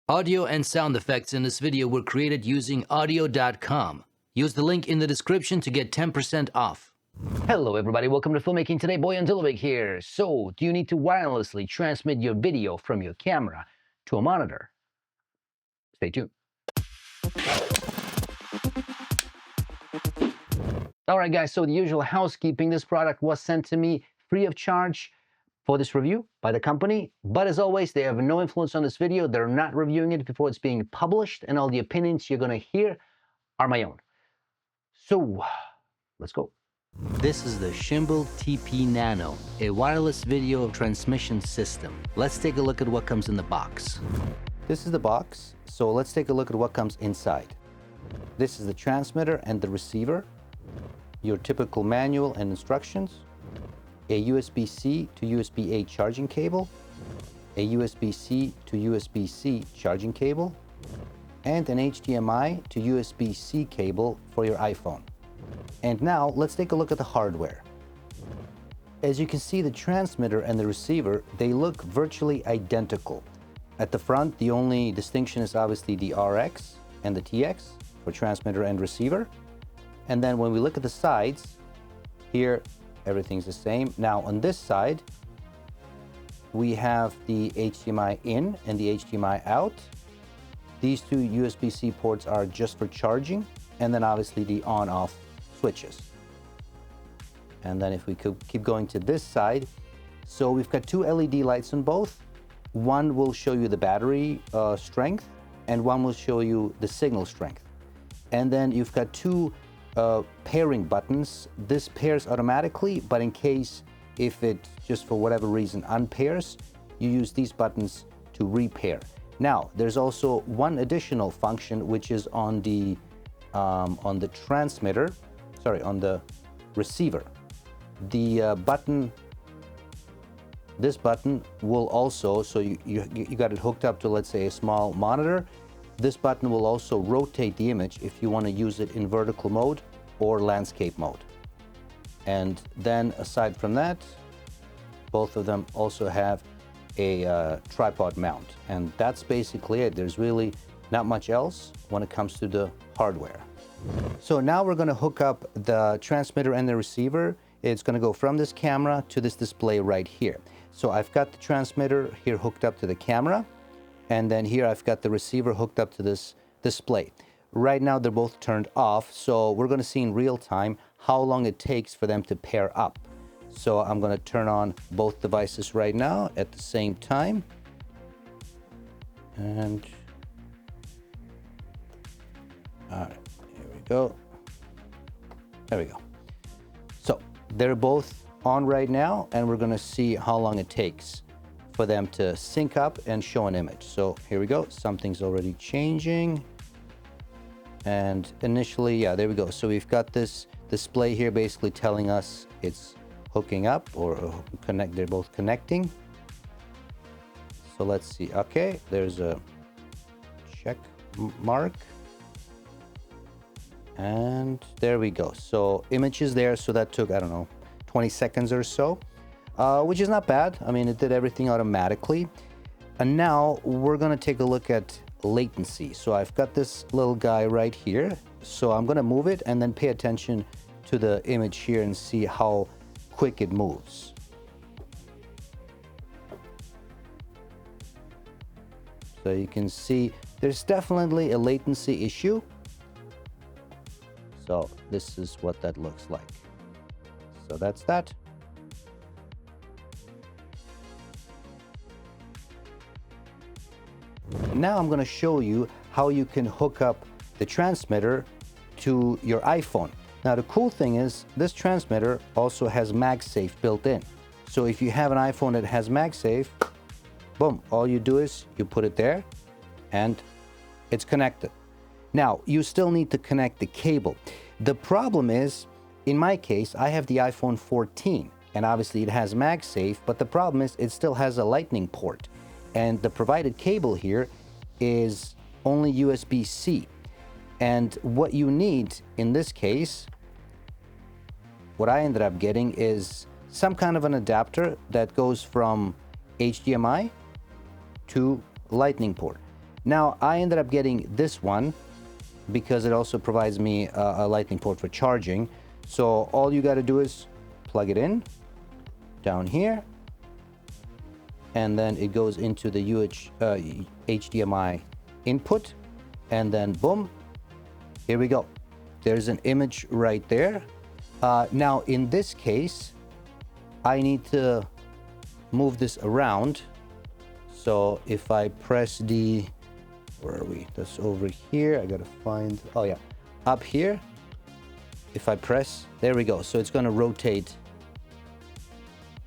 Audio and sound effects in this video were created using audio.com. Use the link in the description to get 10% off. Hello everybody, welcome to Filmmaking Today. Boy and Dulabic here. So, do you need to wirelessly transmit your video from your camera to a monitor? Stay tuned. Alright guys, so the usual housekeeping. This product was sent to me free of charge for this review by the company, but as always, they have no influence on this video. They're not reviewing it before it's being published, and all the opinions you're going to hear are my own. So, let's go. This is the Shimbol TP Nano, a wireless video transmission system. Let's take a look at what comes in the box. This is the box, so let's take a look at what comes inside. This is the transmitter and the receiver, your typical manual and instructions, a USB-C to USB-A charging cable, a USB-C to USB-C charging cable, and an HDMI to USB-C cable for your iPhone. And now let's take a look at the hardware. As you can see, the transmitter and the receiver, they look virtually identical. At the front, the only distinction is obviously the RX and the TX for transmitter and receiver. And then when we look at the sides, here everything's the same. Now on this side, we have the HDMI in and the HDMI out. These two USB-C ports are just for charging, and then obviously the on-off switches. And then if we could keep going to this side, so we've got two LED lights on both. One will show you the battery strength, and one will show you the signal strength. And then you've got two pairing buttons. This pairs automatically, but in case if it just for whatever reason unpairs, you use these buttons to repair. Now there's also one additional function which is on the transmitter, sorry, on the receiver. The button, this button will also, so you got it hooked up to, let's say, a small monitor. This button will also rotate the image if you want to use it in vertical mode or landscape mode. And then aside from that, both of them also have a tripod mount. And that's basically it. There's really not much else when it comes to the hardware. So now we're going to hook up the transmitter and the receiver. It's going to go from this camera to this display right here. So I've got the transmitter here hooked up to the camera. And then here I've got the receiver hooked up to this display. Right now they're both turned off, so we're going to see in real time how long it takes for them to pair up. So I'm going to turn on both devices right now at the same time. And all right, here we go. There we go. So they're both on right now, and we're going to see how long it takes for them to sync up and show an image. So here we go, something's already changing. And initially, yeah, there we go. So we've got this display here basically telling us it's hooking up or connect, they're both connecting. So let's see, okay, there's a check mark. And there we go. So image is there, so that took, I don't know, 20 seconds or so. Which is not bad. I mean, it did everything automatically. And now we're going to take a look at latency. So I've got this little guy right here. So I'm going to move it and then pay attention to the image here and see how quick it moves. So you can see there's definitely a latency issue. So this is what that looks like. So that's that. Now I'm going to show you how you can hook up the transmitter to your iPhone. Now the cool thing is this transmitter also has MagSafe built in. So if you have an iPhone that has MagSafe, boom, all you do is you put it there and it's connected. Now you still need to connect the cable. The problem is, in my case, I have the iPhone 14 and obviously it has MagSafe, but the problem is it still has a lightning port. And the provided cable here is only USB-C. And what you need in this case, what I ended up getting is some kind of an adapter that goes from HDMI to lightning port. Now, I ended up getting this one because it also provides me a lightning port for charging. So all you got to do is plug it in down here, and then it goes into the HDMI input, and then boom, here we go. There's an image right there. Now, in this case, I need to move this around. So if I press the, where are we? That's over here. I gotta find, oh yeah, up here. If I press, there we go. So it's gonna rotate.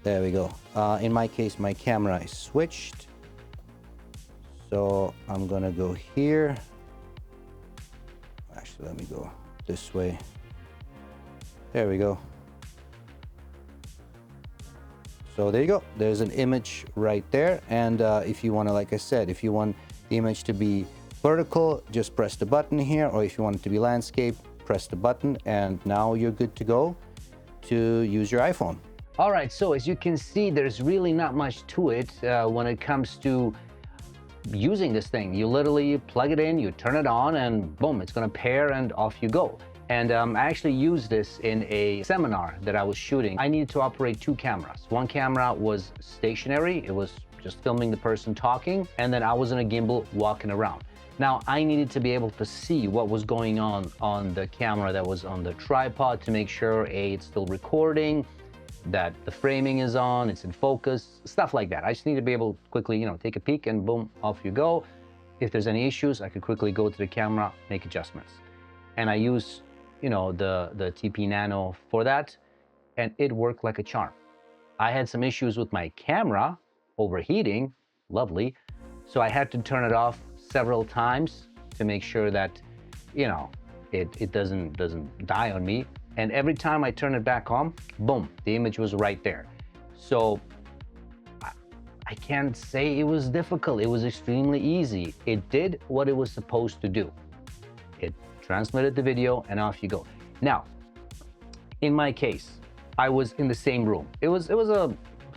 There we go. In my case, my camera is switched. So I'm gonna go here. Actually, let me go this way. There we go. So there you go. There's an image right there. And if you want to, like I said, if you want the image to be vertical, just press the button here. Or if you want it to be landscape, press the button. And now you're good to go to use your iPhone. All right, so as you can see, there's really not much to it when it comes to using this thing. You literally plug it in, you turn it on, and boom, it's gonna pair and off you go. And I actually used this in a seminar that I was shooting. I needed to operate 2 cameras. One camera was stationary, it was just filming the person talking, and then I was in a gimbal walking around. Now, I needed to be able to see what was going on the camera that was on the tripod to make sure, A, it's still recording, that the framing is on, it's in focus, stuff like that. I just need to be able to quickly, take a peek and boom, off you go. If there's any issues, I could quickly go to the camera, make adjustments. And I use, the TP Nano for that, and it worked like a charm. I had some issues with my camera overheating, lovely, so I had to turn it off several times to make sure that, it doesn't die on me. And every time I turn it back on, boom, the image was right there. So I can't say it was difficult. It was extremely easy. It did what it was supposed to do. It transmitted the video and off you go. Now, in my case, I was in the same room. It was a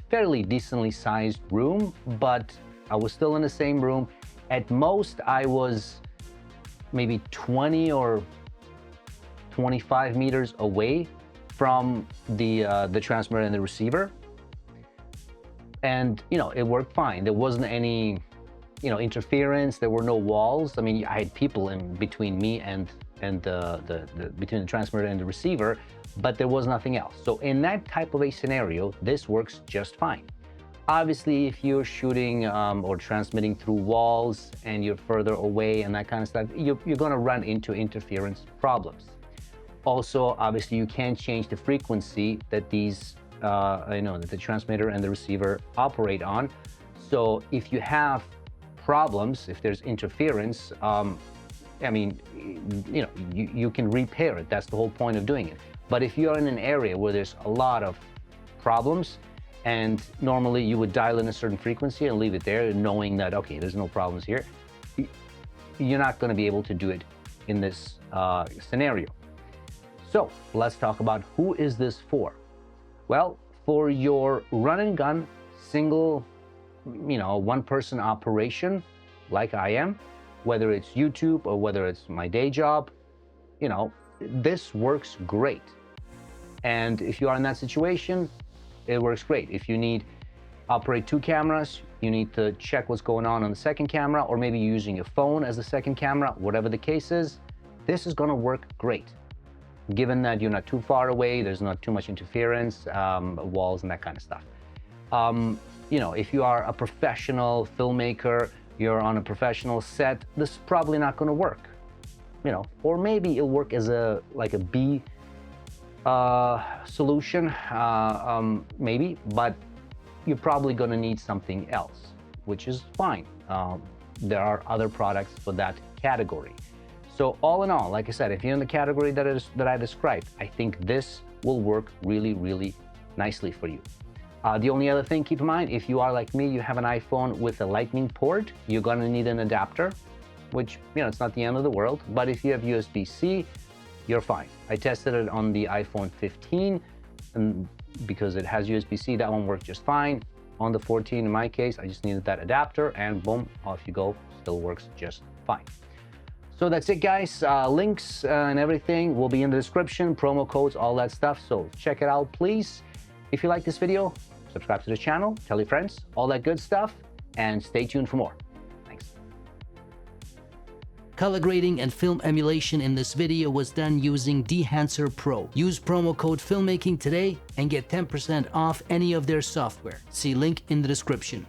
fairly decently sized room, but I was still in the same room. At most, I was maybe 20 or 25 meters away from the transmitter and the receiver. And, it worked fine. There wasn't any, interference. There were no walls. I mean, I had people in between me and between the transmitter and the receiver, but there was nothing else. So in that type of a scenario, this works just fine. Obviously, if you're shooting or transmitting through walls and you're further away and that kind of stuff, you're going to run into interference problems. Also, obviously, you can't change the frequency that these, that the transmitter and the receiver operate on. So if you have problems, if there's interference, you can repair it. That's the whole point of doing it. But if you're in an area where there's a lot of problems, and normally you would dial in a certain frequency and leave it there, knowing that, okay, there's no problems here, you're not going to be able to do it in this scenario. So let's talk about who is this for. Well, for your run and gun, single, one-person operation, like I am, whether it's YouTube or whether it's my day job, this works great. And if you are in that situation, it works great. If you need operate 2 cameras, you need to check what's going on the second camera, or maybe you're using your phone as the second camera, whatever the case is, this is gonna work great. Given that you're not too far away, there's not too much interference, walls and that kind of stuff. If you are a professional filmmaker, you're on a professional set, this is probably not gonna work. Or maybe it'll work as a B solution, maybe, but you're probably gonna need something else, which is fine. There are other products for that category. So all in all, like I said, if you're in the category that I described, I think this will work really, really nicely for you. The only other thing, keep in mind, if you are like me, you have an iPhone with a lightning port, you're gonna need an adapter, which, it's not the end of the world, but if you have USB-C, you're fine. I tested it on the iPhone 15, and because it has USB-C, that one worked just fine. On the 14, in my case, I just needed that adapter, and boom, off you go, still works just fine. So that's it, guys. Links and everything will be in the description, promo codes, all that stuff. So check it out, please. If you like this video, subscribe to the channel, tell your friends, all that good stuff, and stay tuned for more. Thanks. Color grading and film emulation in this video was done using Dehancer Pro. Use promo code FILMMAKING today and get 10% off any of their software. See link in the description.